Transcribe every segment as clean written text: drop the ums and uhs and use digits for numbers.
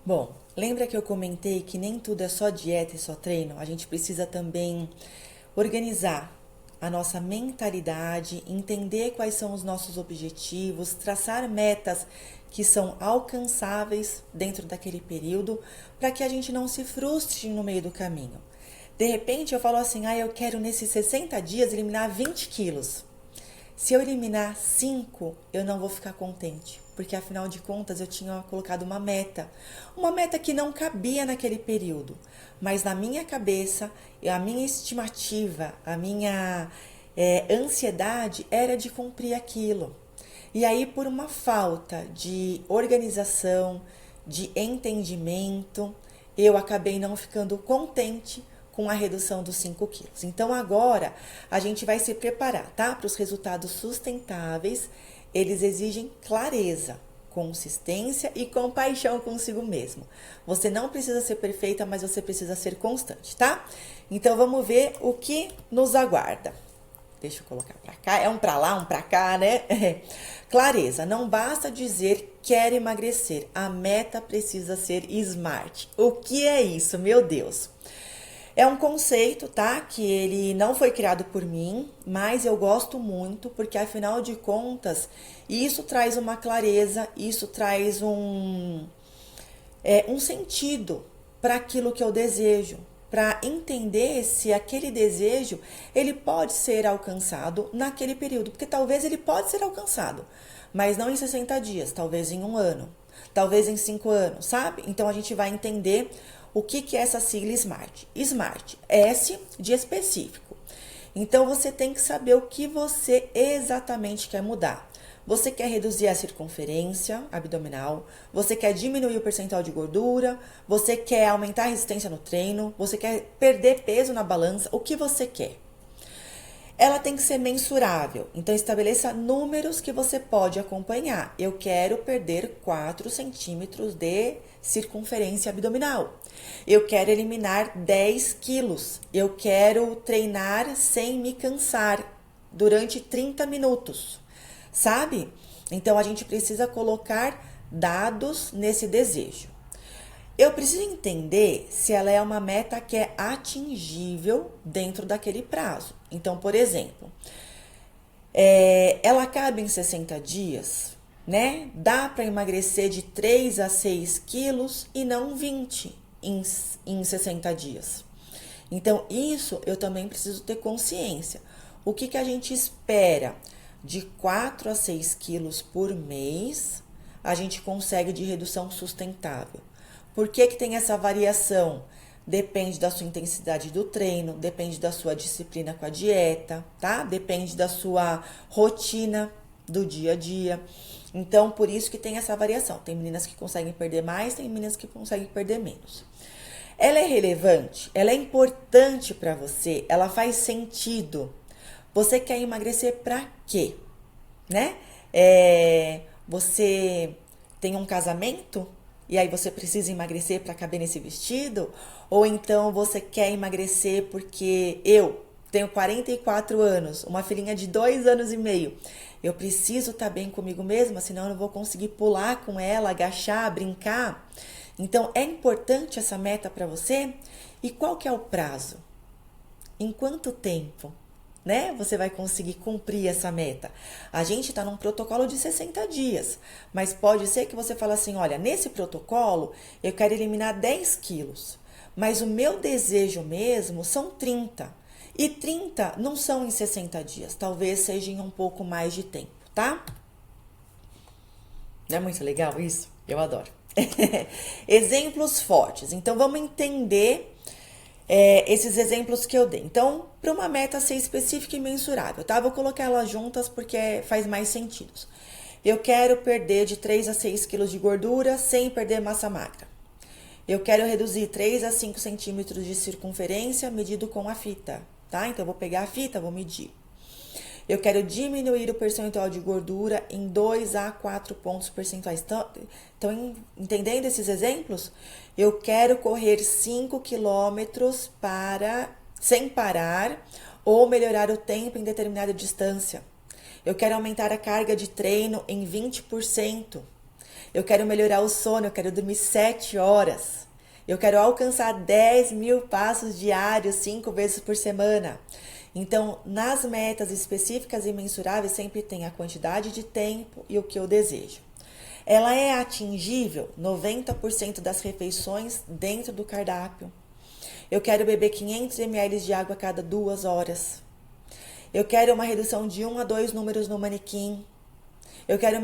Bom, lembra que eu comentei que nem tudo é só dieta e só treino? A gente precisa também organizar a nossa mentalidade, entender quais são os nossos objetivos, traçar metas que são alcançáveis dentro daquele período, para que a gente não se frustre no meio do caminho. De repente eu falo assim, eu quero nesses 60 dias eliminar 20 quilos. Se eu eliminar 5, eu não vou ficar contente, porque afinal de contas eu tinha colocado uma meta que não cabia naquele período, mas na minha cabeça, a minha estimativa, a minha ansiedade era de cumprir aquilo. E aí, por uma falta de organização, de entendimento, eu acabei não ficando contente com a redução dos 5 quilos. Então, agora a gente vai se preparar, tá? Para os resultados sustentáveis, eles exigem clareza, consistência e compaixão consigo mesmo. Você não precisa ser perfeita, mas você precisa ser constante, tá? Então, vamos ver o que nos aguarda. Deixa eu colocar pra cá. É um pra lá, um pra cá, né? Clareza. Não basta dizer quero emagrecer. A meta precisa ser smart. O que é isso, meu Deus? É um conceito, tá? Que ele não foi criado por mim, mas eu gosto muito, porque afinal de contas, isso traz uma clareza, isso traz um sentido para aquilo que eu desejo, para entender se aquele desejo ele pode ser alcançado naquele período, porque talvez ele pode ser alcançado, mas não em 60 dias, talvez em um ano, talvez em 5 anos, sabe? Então a gente vai entender o que é essa sigla SMART. SMART, S de específico. Então você tem que saber o que você exatamente quer mudar. Você quer reduzir a circunferência abdominal, você quer diminuir o percentual de gordura, você quer aumentar a resistência no treino, você quer perder peso na balança, o que você quer? Ela tem que ser mensurável, então estabeleça números que você pode acompanhar. Eu quero perder 4 centímetros de circunferência abdominal. Eu quero eliminar 10 quilos. Eu quero treinar sem me cansar durante 30 minutos, sabe? Então a gente precisa colocar dados nesse desejo. Eu preciso entender se ela é uma meta que é atingível dentro daquele prazo. Então, por exemplo, ela cabe em 60 dias, né? Dá para emagrecer de 3 a 6 quilos e não 20 em 60 dias. Então, isso eu também preciso ter consciência. O que a gente espera de 4 a 6 quilos por mês, a gente consegue de redução sustentável. Por que tem essa variação? Depende da sua intensidade do treino, depende da sua disciplina com a dieta, tá? Depende da sua rotina do dia a dia. Então, por isso que tem essa variação. Tem meninas que conseguem perder mais, tem meninas que conseguem perder menos. Ela é relevante, ela é importante para você, ela faz sentido. Você quer emagrecer para quê? Né? Você tem um casamento e aí você precisa emagrecer para caber nesse vestido? Ou então você quer emagrecer porque eu tenho 44 anos, uma filhinha de 2 anos e meio. Eu preciso estar bem comigo mesma, senão eu não vou conseguir pular com ela, agachar, brincar. Então é importante essa meta para você? E qual que é o prazo? Em quanto tempo, né, você vai conseguir cumprir essa meta? A gente está num protocolo de 60 dias, mas pode ser que você fale assim, olha, nesse protocolo eu quero eliminar 10 quilos, mas o meu desejo mesmo são 30. E 30 não são em 60 dias, talvez seja em um pouco mais de tempo, tá? Não é muito legal isso? Eu adoro. Exemplos fortes. Então vamos entender esses exemplos que eu dei. Então, para uma meta ser específica e mensurável, tá? Vou colocar elas juntas porque faz mais sentido. Eu quero perder de 3 a 6 quilos de gordura sem perder massa magra. Eu quero reduzir 3 a 5 centímetros de circunferência medido com a fita, tá? Então, eu vou pegar a fita, vou medir. Eu quero diminuir o percentual de gordura em 2 a 4 pontos percentuais. Estão entendendo esses exemplos? Eu quero correr 5 quilômetros sem parar ou melhorar o tempo em determinada distância. Eu quero aumentar a carga de treino em 20%. Eu quero melhorar o sono, eu quero dormir 7 horas. Eu quero alcançar 10.000 passos diários, 5 vezes por semana. Então, nas metas específicas e mensuráveis, sempre tem a quantidade de tempo e o que eu desejo. Ela é atingível 90% das refeições dentro do cardápio. Eu quero beber 500 ml de água a cada 2 horas. Eu quero uma redução de 1 a 2 números no manequim. Eu quero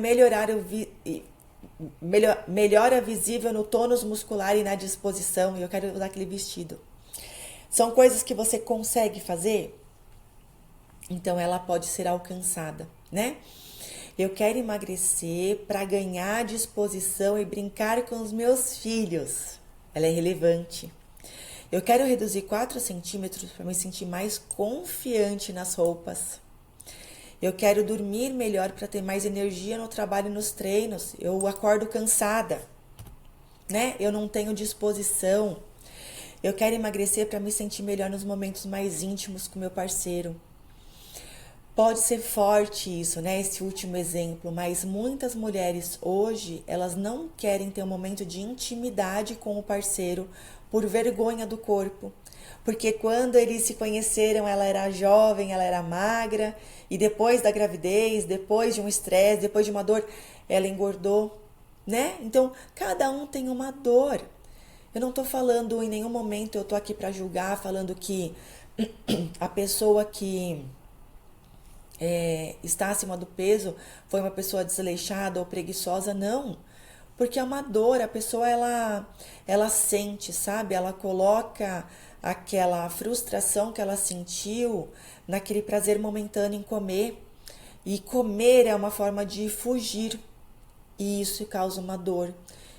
melhora visível no tônus muscular e na disposição. E eu quero usar aquele vestido. São coisas que você consegue fazer? Então ela pode ser alcançada, né? Eu quero emagrecer para ganhar disposição e brincar com os meus filhos. Ela é relevante. Eu quero reduzir 4 centímetros para me sentir mais confiante nas roupas. Eu quero dormir melhor para ter mais energia no trabalho e nos treinos. Eu acordo cansada, né? Eu não tenho disposição. Eu quero emagrecer para me sentir melhor nos momentos mais íntimos com meu parceiro. Pode ser forte isso, né? Esse último exemplo, mas muitas mulheres hoje, elas não querem ter um momento de intimidade com o parceiro por vergonha do corpo. Porque quando eles se conheceram, ela era jovem, ela era magra, e depois da gravidez, depois de um estresse, depois de uma dor, ela engordou, né? Então, cada um tem uma dor. Eu não tô falando em nenhum momento, eu tô aqui para julgar, falando que a pessoa que está acima do peso foi uma pessoa desleixada ou preguiçosa, não. Porque é uma dor, a pessoa ela sente, sabe? Ela coloca aquela frustração que ela sentiu naquele prazer momentâneo em comer. E comer é uma forma de fugir. E isso causa uma dor.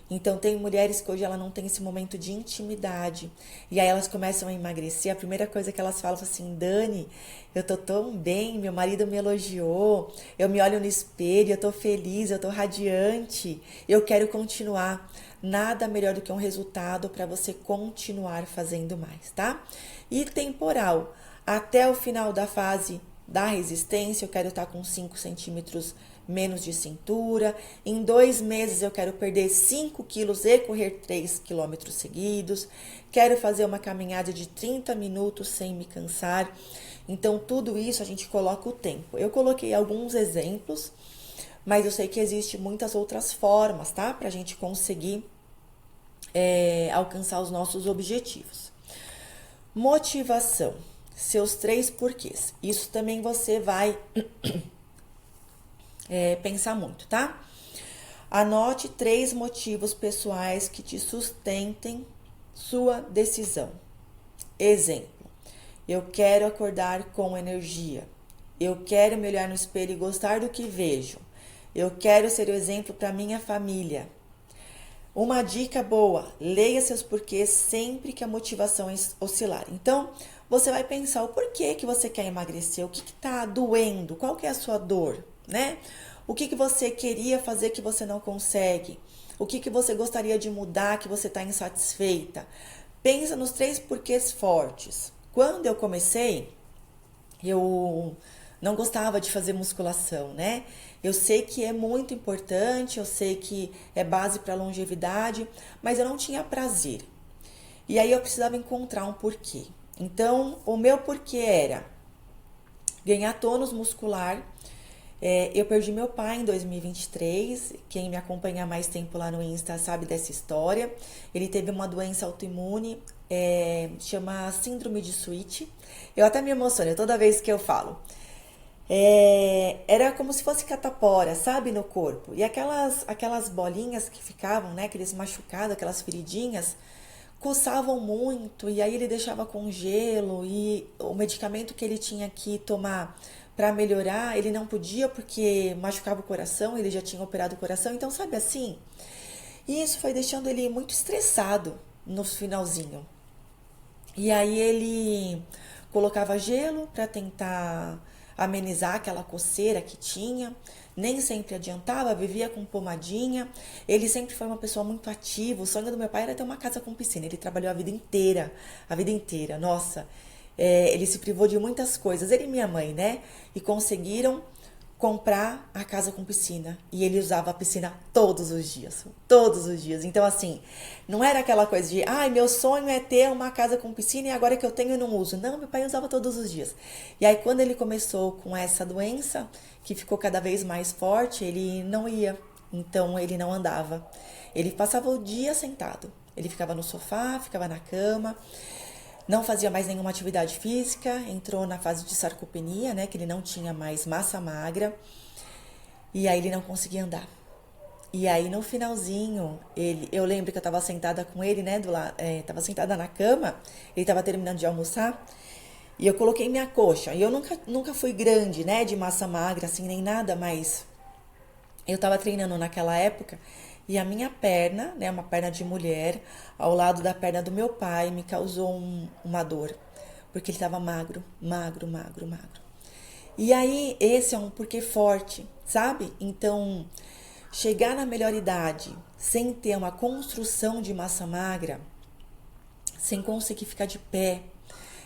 Então tem mulheres que hoje ela não tem esse momento de intimidade. E aí elas começam a emagrecer. A primeira coisa que elas falam assim: Dani, eu tô tão bem, meu marido me elogiou, eu me olho no espelho, eu tô feliz, eu tô radiante, eu quero continuar. Nada melhor do que um resultado para você continuar fazendo mais, tá? E temporal. Até o final da fase da resistência, eu quero estar com 5 centímetros menos de cintura. Em 2 meses eu quero perder 5 quilos e correr 3 quilômetros seguidos. Quero fazer uma caminhada de 30 minutos sem me cansar. Então, tudo isso a gente coloca o tempo. Eu coloquei alguns exemplos, mas eu sei que existem muitas outras formas, tá? Pra gente conseguir alcançar os nossos objetivos. Motivação. Seus 3 porquês. Isso também você vai pensar muito, tá? Anote 3 motivos pessoais que te sustentem sua decisão. Exemplo: eu quero acordar com energia. Eu quero me olhar no espelho e gostar do que vejo. Eu quero ser o exemplo para minha família. Uma dica boa: leia seus porquês sempre que a motivação oscilar. Então, você vai pensar o porquê que você quer emagrecer, o que está doendo, qual que é a sua dor, né? O que você queria fazer que você não consegue? O que você gostaria de mudar que você está insatisfeita? Pensa nos 3 porquês fortes. Quando eu comecei, eu não gostava de fazer musculação, né? Eu sei que é muito importante, eu sei que é base para longevidade, mas eu não tinha prazer. E aí eu precisava encontrar um porquê. Então, o meu porquê era ganhar tônus muscular. Eu perdi meu pai em 2023. Quem me acompanha há mais tempo lá no Insta sabe dessa história. Ele teve uma doença autoimune, chama síndrome de Switch. Eu até me emociono toda vez que eu falo. Era como se fosse catapora, sabe, no corpo. E aquelas bolinhas que ficavam, né, aqueles machucados, aquelas feridinhas, coçavam muito, e aí ele deixava com gelo, e o medicamento que ele tinha que tomar para melhorar, ele não podia porque machucava o coração, ele já tinha operado o coração, então sabe assim? E isso foi deixando ele muito estressado no finalzinho. E aí ele colocava gelo para tentar amenizar aquela coceira que tinha, nem sempre adiantava, vivia com pomadinha. Ele sempre foi uma pessoa muito ativa. O sonho do meu pai era ter uma casa com piscina. Ele trabalhou a vida inteira, nossa. Ele se privou de muitas coisas, ele e minha mãe, né? E conseguiram comprar a casa com piscina. E ele usava a piscina todos os dias. Todos os dias. Então, assim, não era aquela coisa de, ai, meu sonho é ter uma casa com piscina e agora que eu tenho eu não uso. Não, meu pai usava todos os dias. E aí, quando ele começou com essa doença, que ficou cada vez mais forte, ele não ia. Então, ele não andava. Ele passava o dia sentado. Ele ficava no sofá, ficava na cama. Não fazia mais nenhuma atividade física, entrou na fase de sarcopenia, né, que ele não tinha mais massa magra, e aí ele não conseguia andar. E aí no finalzinho, eu lembro que eu estava sentada com ele, né, tava sentada na cama, ele estava terminando de almoçar, e eu coloquei minha coxa, e eu nunca fui grande, né, de massa magra, assim, nem nada, mas eu estava treinando naquela época, e a minha perna, né, uma perna de mulher, ao lado da perna do meu pai, me causou uma dor. Porque ele estava magro, magro, magro, magro. E aí, esse é um porquê forte, sabe? Então, chegar na melhor idade, sem ter uma construção de massa magra, sem conseguir ficar de pé,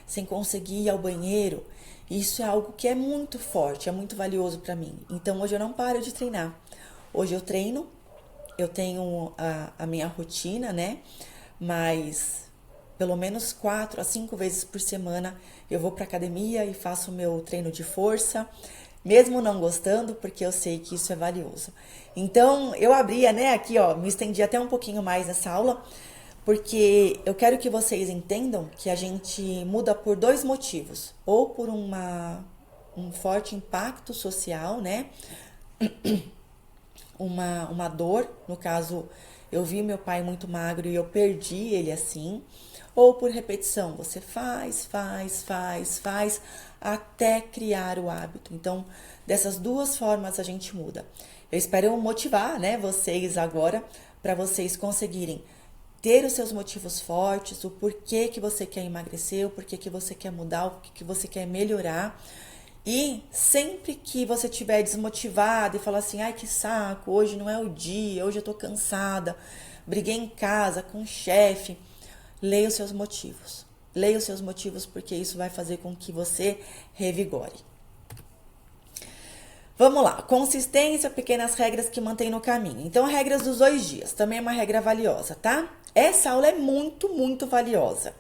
sem conseguir ir ao banheiro, isso é algo que é muito forte, é muito valioso para mim. Então, hoje eu não paro de treinar. Hoje eu treino, eu tenho a minha rotina, né? Mas pelo menos 4 a 5 vezes por semana eu vou para academia e faço o meu treino de força, mesmo não gostando, porque eu sei que isso é valioso. Então, eu abria, né, aqui, ó, me estendi até um pouquinho mais nessa aula, porque eu quero que vocês entendam que a gente muda por 2 motivos, ou por um forte impacto social, né? Uma dor, no caso, eu vi meu pai muito magro e eu perdi ele assim, ou por repetição, você faz, até criar o hábito. Então, dessas 2 formas a gente muda. Eu espero motivar, né, vocês agora, para vocês conseguirem ter os seus motivos fortes, o porquê que você quer emagrecer, o porquê que você quer mudar, o que você quer melhorar. E sempre que você estiver desmotivado e falar assim, ai que saco, hoje não é o dia, hoje eu tô cansada, briguei em casa com o chefe, leia os seus motivos. Leia os seus motivos porque isso vai fazer com que você revigore. Vamos lá, consistência, pequenas regras que mantém no caminho. Então, regras dos 2 dias, também é uma regra valiosa, tá? Essa aula é muito, muito valiosa.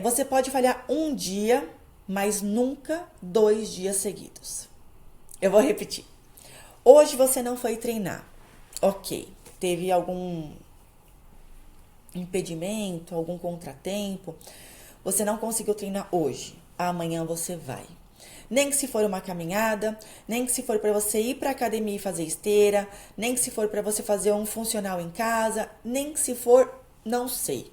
Você pode falhar um dia, mas nunca 2 dias seguidos. Eu vou repetir. Hoje você não foi treinar. Ok, teve algum impedimento, algum contratempo. Você não conseguiu treinar hoje. Amanhã você vai. Nem que se for uma caminhada, nem que se for para você ir para academia e fazer esteira, nem que se for para você fazer um funcional em casa, nem que se for, não sei.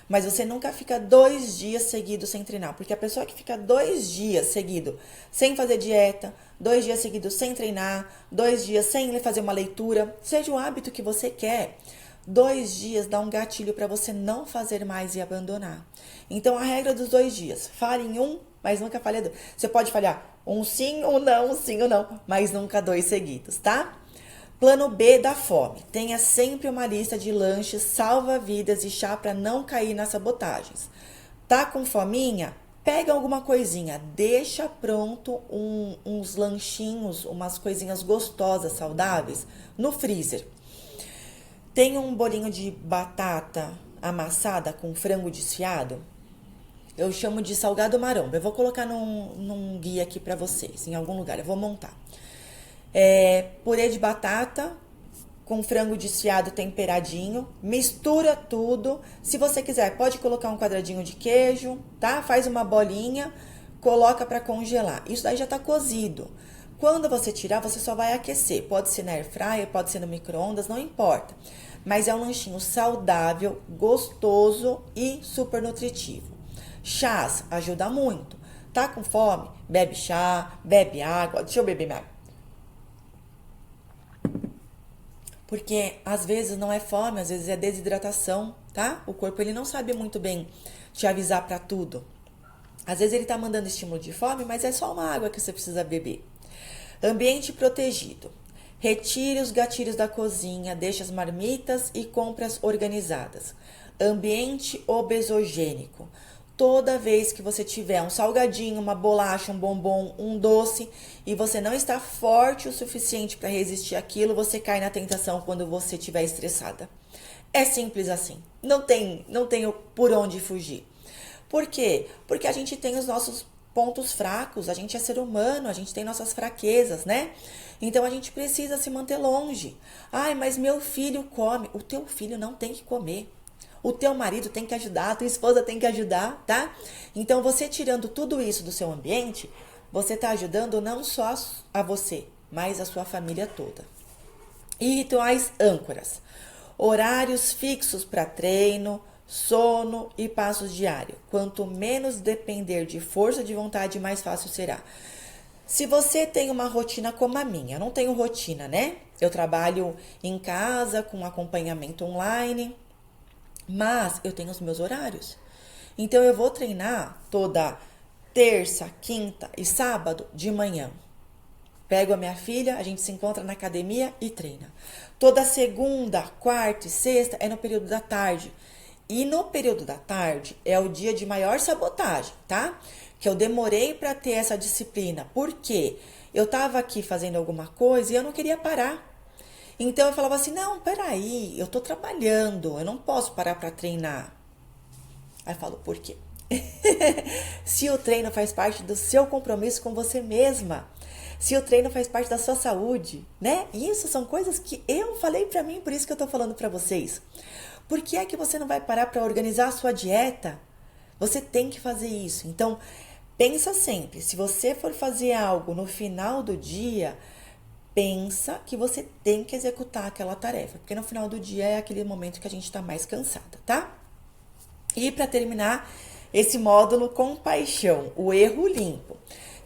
Mas você nunca fica 2 dias seguidos sem treinar. Porque a pessoa que fica 2 dias seguidos sem fazer dieta, 2 dias seguidos sem treinar, 2 dias sem fazer uma leitura, seja o hábito que você quer, 2 dias dá um gatilho para você não fazer mais e abandonar. Então, a regra dos 2 dias. Fale em um, mas nunca falhe 2. Você pode falhar um sim ou não, mas nunca 2 seguidos, tá? Plano B da fome. Tenha sempre uma lista de lanches salva-vidas e chá para não cair nas sabotagens. Tá com fominha? Pega alguma coisinha. Deixa pronto uns lanchinhos, umas coisinhas gostosas, saudáveis, no freezer. Tem um bolinho de batata amassada com frango desfiado? Eu chamo de salgado maromba. Eu vou colocar num guia aqui para vocês, em algum lugar. Eu vou montar. Purê de batata com frango desfiado temperadinho, mistura tudo. Se você quiser, pode colocar um quadradinho de queijo, tá? Faz uma bolinha, coloca para congelar. Isso daí já tá cozido. Quando você tirar, você só vai aquecer. Pode ser na air fryer, pode ser no micro-ondas, não importa. Mas é um lanchinho saudável, gostoso e super nutritivo. Chás ajuda muito. Tá com fome? Bebe chá, bebe água. Deixa eu beber minha água. Porque às vezes não é fome, às vezes é desidratação, tá? O corpo ele não sabe muito bem te avisar para tudo. Às vezes ele tá mandando estímulo de fome, mas é só uma água que você precisa beber. Ambiente protegido. Retire os gatilhos da cozinha, deixe as marmitas e compras organizadas. Ambiente obesogênico. toda vez que você tiver um salgadinho, uma bolacha, um bombom, um doce e você não está forte o suficiente para resistir àquilo, você cai na tentação quando você estiver estressada. É simples assim. Não tem por onde fugir. Por quê? Porque a gente tem os nossos pontos fracos, a gente é ser humano, a gente tem nossas fraquezas, né? Então a gente precisa se manter longe. Ai, mas meu filho come. O teu filho não tem que comer. O teu marido tem que ajudar, a tua esposa tem que ajudar, tá? Então você tirando tudo isso do seu ambiente, você tá ajudando não só a você, mas a sua família toda. E rituais âncoras. Horários fixos para treino, sono e passos diários. Quanto menos depender de força de vontade, mais fácil será. Se você tem uma rotina como a minha, eu não tenho rotina, né? Eu trabalho em casa com acompanhamento online, mas eu tenho os meus horários. Então eu vou treinar toda terça, quinta e sábado de manhã. Pego a minha filha, a gente se encontra na academia e treina. Toda segunda, quarta e sexta é no período da tarde. E no período da tarde é o dia de maior sabotagem, tá? Que eu demorei para ter essa disciplina. Por quê? Eu tava aqui fazendo alguma coisa e eu não queria parar. Então eu falava assim, não, peraí, eu tô trabalhando, eu não posso parar para treinar. Aí eu falo, por quê? Se o treino faz parte do seu compromisso com você mesma, se o treino faz parte da sua saúde, né? Isso são coisas que eu falei pra mim, por isso que eu tô falando pra vocês. Por que é que você não vai parar pra organizar a sua dieta? Você tem que fazer isso. Então, pensa sempre, se você for fazer algo no final do dia, pensa que você tem que executar aquela tarefa, porque no final do dia é aquele momento que a gente tá mais cansada, tá? E para terminar esse módulo, compaixão, o erro limpo.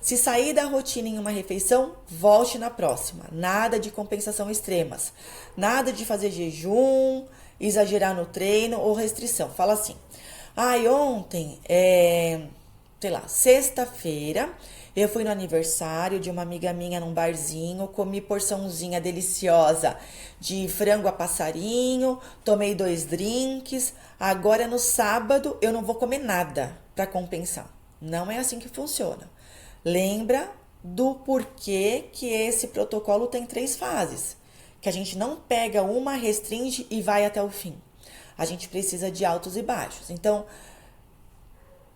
Se sair da rotina em uma refeição, volte na próxima. Nada de compensação extremas. Nada de fazer jejum, exagerar no treino ou restrição. Fala assim, ontem, sei lá, sexta-feira, eu fui no aniversário de uma amiga minha num barzinho, comi porçãozinha deliciosa de frango a passarinho, tomei 2 drinks, agora no sábado eu não vou comer nada para compensar. Não é assim que funciona. Lembra do porquê que esse protocolo tem 3 fases. Que a gente não pega uma, restringe e vai até o fim. A gente precisa de altos e baixos. Então,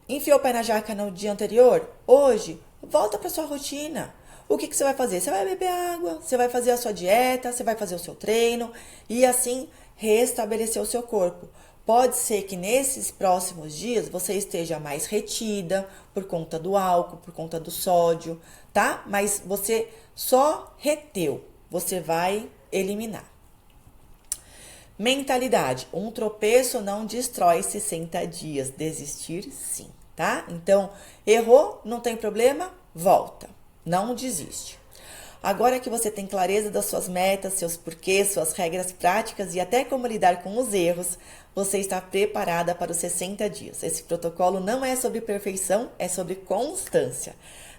enfiou o pé na jaca no dia anterior? Hoje, volta para sua rotina. O que você vai fazer? Você vai beber água, você vai fazer a sua dieta, você vai fazer o seu treino e assim restabelecer o seu corpo. Pode ser que nesses próximos dias você esteja mais retida por conta do álcool, por conta do sódio, tá? Mas você só reteu, você vai eliminar. Mentalidade. Um tropeço não destrói 60 dias. Desistir, sim, tá? Então, errou, não tem problema, volta. Não desiste. Agora que você tem clareza das suas metas, seus porquês, suas regras práticas e até como lidar com os erros, você está preparada para os 60 dias. Esse protocolo não é sobre perfeição, é sobre constância.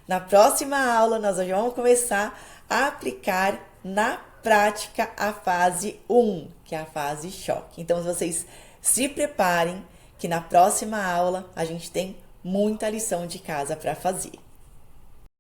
Na próxima aula, nós vamos começar a aplicar na prática a fase 1, que é a fase choque. Então, vocês se preparem que na próxima aula a gente tem muita lição de casa para fazer.